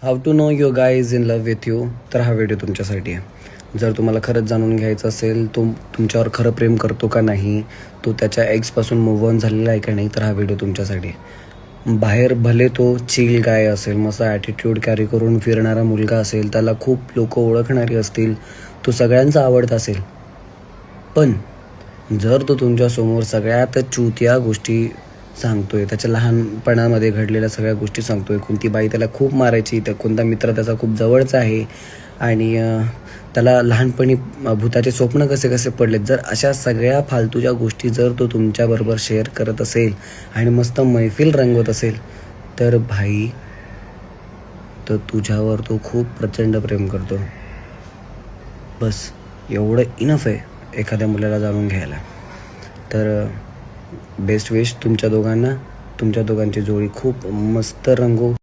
How to know your guy is in love with you. तर हा video तुमच्यासाठी आहे. जर तुम्हाला खरंच जाणून घ्यायचं असेल तुमच्यावर खरं प्रेम करतो का नाही, तो त्याच्या एक्सपासून मूव्ह ऑन झालेला आहे का नाही, तर हा व्हिडिओ तुमच्यासाठी आहे. बाहेर भले तो चिल गाय असेल, मस्त ॲटिट्यूड कॅरी करून फिरणारा मुलगा असेल, त्याला खूप लोक ओळखणारी असतील, तो सगळ्यांचा आवडता असेल, पण जर तो तुमच्यासमोर सगळ्यात चुतिया गोष्टी सांगतोय, त्याच्या लहानपणामध्ये घडलेल्या सगळ्या गोष्टी सांगतोय, कोणती बाई त्याला खूप मारायची, तर कोणता मित्र त्याचा खूप जवळचा आहे आणि त्याला लहानपणी भूताचे स्वप्न कसे कसे पडलेत, जर अशा सगळ्या फालतूच्या गोष्टी जर तो तुमच्याबरोबर शेअर करत असेल आणि मस्त मैफिल रंगवत असेल, तर भाई, तर तुझ्यावर तो खूप प्रचंड प्रेम करतो. बस एवढं इनफ आहे एखाद्या मुलाला जाणून घ्यायला. तर बेस्ट विश तुमच्या दोघांना. तुमच्या दोघांची जोडी खूप मस्त रंगो.